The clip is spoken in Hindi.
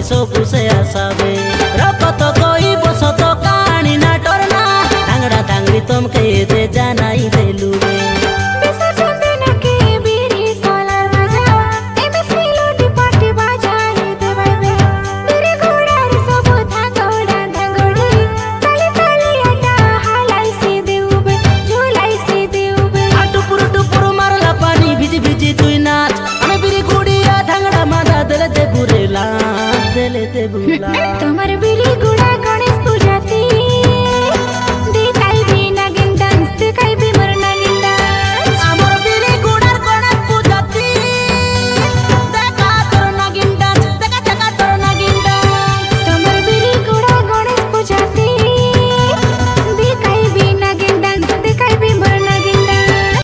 सबु से आसाबे रकत कोई बसत कहानी ना डरना धांगड़ा धांगड़ी तुम के दे जाना ही देलुबे तुम्हारे